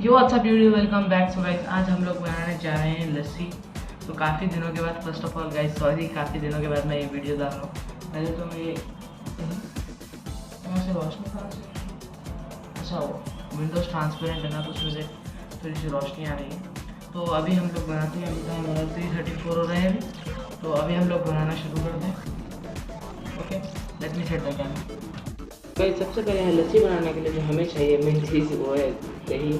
यो अच्छा video welcome back. So guys आज हम लोग बनाने जा रहे हैं लस्सी। तो काफ़ी दिनों के बाद, first of all guys sorry, काफ़ी दिनों के बाद मैं ये वीडियो डाल रहा हूँ। पहले तो मैं यहाँ से रोशनी कहाँ से, अच्छा वो विंडोज़ ट्रांसपेरेंट है ना, तो उसमें से थोड़ी सी रोशनी आ रही है। तो अभी हम लोग बनाते हैं, अभी टाइम हमारा 3:34 हो रहे हैं अभी। तो अभी हम लोग बनाना शुरू करते हैं। Okay, let me set the camera. Guys सबसे पहले है लस्सी बनाने के लिए जो हमें चाहिए मेन चीज़ वो है दही।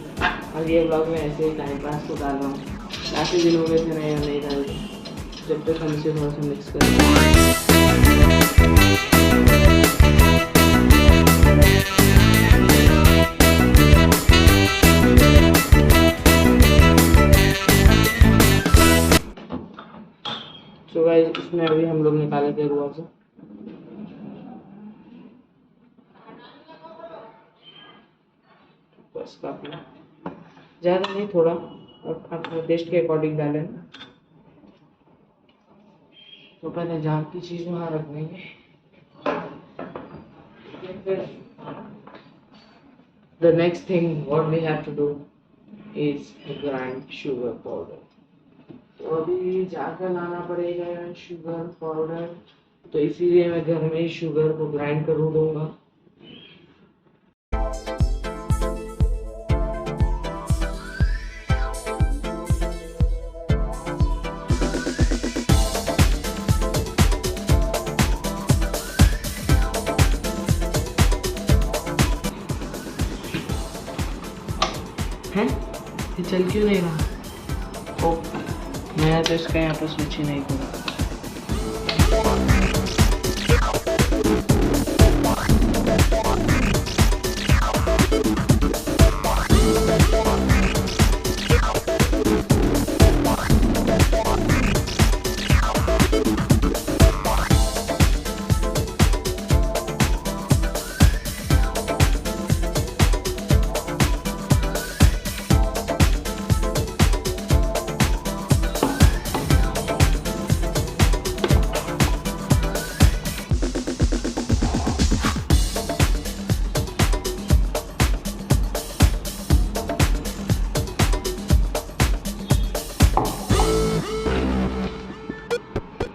और ये ब्लॉग में ऐसे ही टाइम पास को डाल रहा हूँ, काफ़ी दिन हो गए थे मैं नहीं डाल रही। जब तक हम इसे थोड़ा सा मिक्स करें। तो गाइस इसमें अभी हम लोग निकाले थे रुआ से, बस काफ़ी, ज़्यादा नहीं, थोड़ा और अपने टेस्ट के अकॉर्डिंग डालें। तो पहले जान की चीज़ वहाँ रख देंगे। The next thing what we have to do is grind sugar powder. तो अभी जाकर लाना पड़ेगा शुगर पाउडर, तो इसीलिए मैं घर में ही शुगर को ग्राइंड कर दूंगा। हैं ये चल क्यों नहीं रहा? ओ मैं तो इसका यहाँ पर स्विच ही नहीं करूँगा।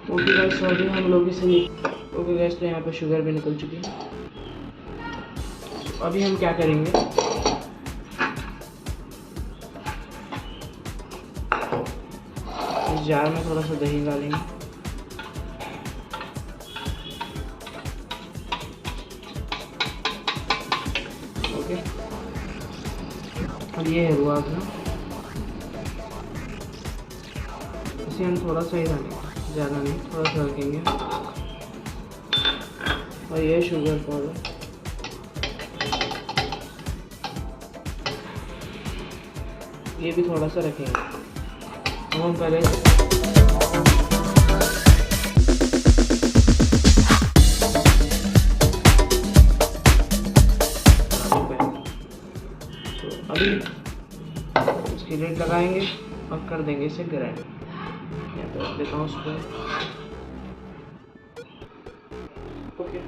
ओके गाइस, अभी हम लोग इसे ओके गाइस, तो यहाँ पर शुगर भी निकल चुकी है। अभी हम क्या करेंगे, इस जार में थोड़ा सा दही डालेंगे। ओके, और ये है रुआ अपना, इसे हम थोड़ा सा ही डालेंगे, ज़्यादा नहीं, थोड़ा सा रखेंगे। और ये शुगर पाउडर, ये भी थोड़ा सा रखेंगे। अब हम पहले तो अभी इसकी रेट लगाएंगे और कर देंगे इसे ग्राइंड। यहाँ पे रख देता हूँ उसको। ओके,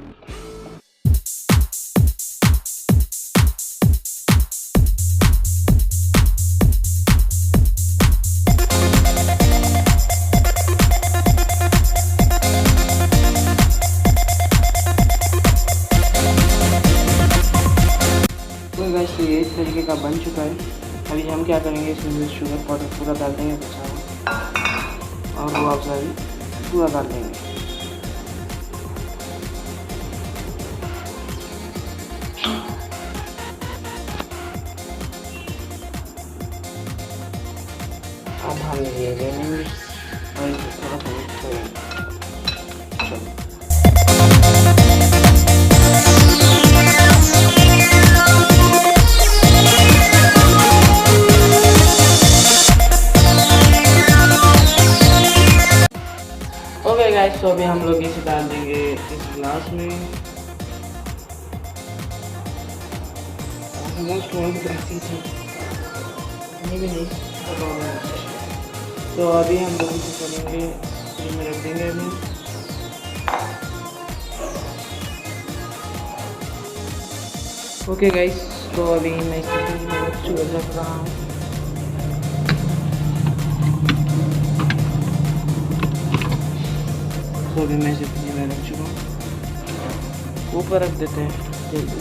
तो गाइस तो ये इस तरीके का बन चुका है। अभी हम क्या करेंगे, इसमें शुगर पाउडर पूरा डाल देंगे और वो आप सारी पूरा डाल देंगे। अब हम ये लेंगे और इसे थोड़ा सा मिक्स करेंगे। ओके गाइस, तो अभी हम लोग इसे डाल देंगे इस ग्लास में। तो अभी हम लोग इसे करेंगे, फ्रिज में रख देंगे अभी। ओके गाइस, तो तो अभी मैं कितनी में रख रहा हूँ। तो अभी मैं कितनी में रख चुका हूँ, ऊपर रख देते हैं जल्दी।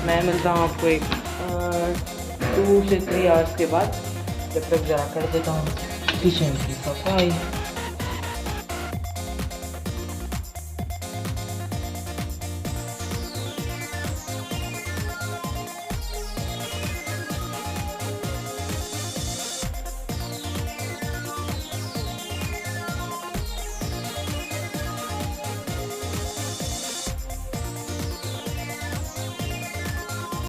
मैं मिलता हूँ आपको एक 2 से 3 आवर्स के बाद, जब तक जरा कर देता हूँ किचन की सफाई।